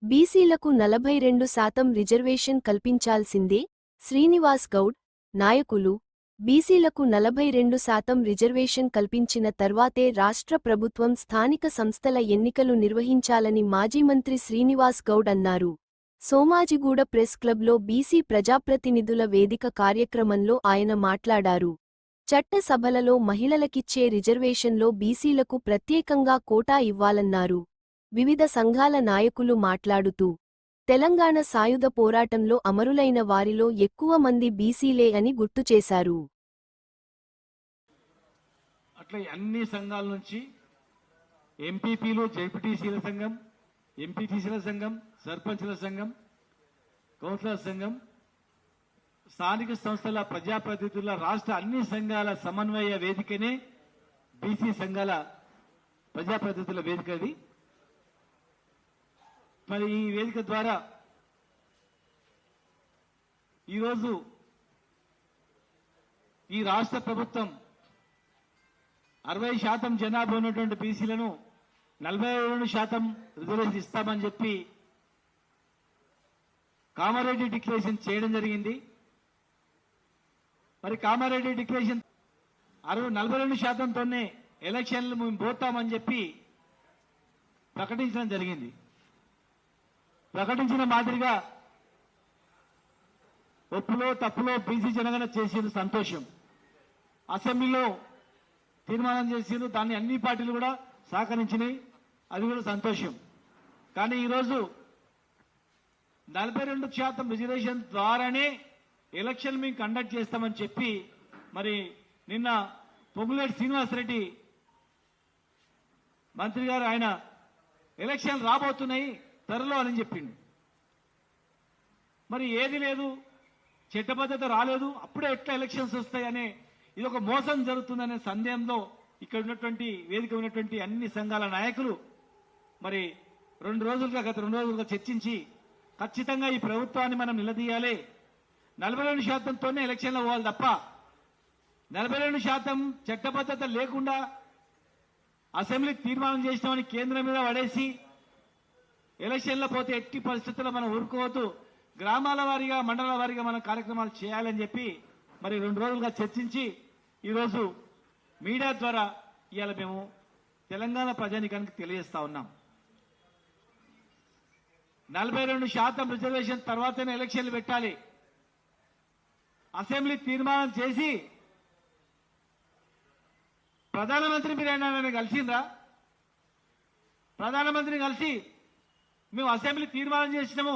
బీసీలకు 42% రిజర్వేషన్ కల్పించాల్సిందే, శ్రీనివాస్ గౌడ్, నాయకులు. బీసీలకు 42% రిజర్వేషన్ కల్పించిన తర్వాతే రాష్ట్ర ప్రభుత్వం స్థానిక సంస్థల ఎన్నికలు నిర్వహించాలని మాజీ మంత్రి శ్రీనివాస్ గౌడ్ అన్నారు. సోమాజిగూడ ప్రెస్ క్లబ్లో బీసీ ప్రజాప్రతినిధుల వేదిక కార్యక్రమంలో ఆయన మాట్లాడారు. చట్ట సభలలో మహిళలకిచ్చే రిజర్వేషన్లో బీసీలకు ప్రత్యేకంగా కోటా ఇవ్వాలన్నారు. వివిధ సంఘాల నాయకులు మాట్లాడుతూ, తెలంగాణ సాయుధ పోరాటంలో అమరులైన వారిలో ఎక్కువ మంది బీసీలే అని గుర్తుచేశారు. అట్లా అన్ని సంఘాల నుంచి ఎంపీపీలు, జెడ్పీటీసీల సంఘం, ఎంపీటీసీల సంఘం, సర్పంచ్ల సంఘం, కౌన్సిలర్ సంఘం, స్థానిక సంస్థల ప్రజాప్రతినిధుల రాష్ట్ర అన్ని సంఘాల సమన్వయ వేదికనే బీసీ సంఘాల ప్రజాప్రతినిధుల వేదికది. మరి ఈ వేదిక ద్వారా ఈరోజు ఈ రాష్ట్ర ప్రభుత్వం 60% జనాభా ఉన్నటువంటి బీసీలను 42% రిజర్వేషన్ ఇస్తామని చెప్పి కామారెడ్డి డిక్లరేషన్ చేయడం జరిగింది. మరి కామారెడ్డి డిక్లరేషన్ 42%తోనే ఎలక్షన్లు మేము పోతామని చెప్పి ప్రకటించడం జరిగింది. ప్రకటించిన మాదిరిగా ఒప్పులో తప్పులో బీసీ జనగణన చేసిన సంతోషం. అసెంబ్లీలో తీర్మానం చేసిన దాన్ని అన్ని పార్టీలు కూడా సహకరించినాయి, అది కూడా సంతోషం. కానీ ఈరోజు 42% రిజర్వేషన్ ద్వారానే ఎలక్షన్ మేము కండక్ట్ చేస్తామని చెప్పి మరి నిన్న పొంగులేటి శ్రీనివాసరెడ్డి మంత్రి గారు ఆయన ఎలక్షన్ రాబోతున్నాయి త్వరలో అని చెప్పిండు. మరి ఏది లేదు, చట్టబద్ధత రాలేదు, అప్పుడే ఎట్లా ఎలక్షన్స్ వస్తాయనే ఇది ఒక మోసం జరుగుతుందనే సందేహంలో ఇక్కడ ఉన్నటువంటి వేదిక ఉన్నటువంటి అన్ని సంఘాల నాయకులు మరి గత 2 రోజులుగా చర్చించి ఖచ్చితంగా ఈ ప్రభుత్వాన్ని మనం నిలదీయాలి, 42%తోనే ఎలక్షన్లో పోవాలి తప్ప 42% చట్టబద్ధత లేకుండా అసెంబ్లీ తీర్మానం చేసినామని కేంద్రం మీద పడేసి ఎలక్షన్లో పోతే ఎట్టి పరిస్థితుల్లో మనం ఊరుకోవద్దు, గ్రామాల వారీగా మండలాల వారీగా మనం కార్యక్రమాలు చేయాలని చెప్పి మరి 2 రోజులుగా చర్చించి ఈరోజు మీడియా ద్వారా ఇవాళ మేము తెలంగాణ ప్రజానీకానికి తెలియజేస్తా ఉన్నాం. 42% రిజర్వేషన్ తర్వాతనే ఎలక్షన్లు పెట్టాలి. అసెంబ్లీ తీర్మానం చేసి ప్రధానమంత్రి మీరు ఆయన కలిసిండ్రా? ప్రధానమంత్రిని కలిసి మేము అసెంబ్లీ తీర్మానం చేసినాము,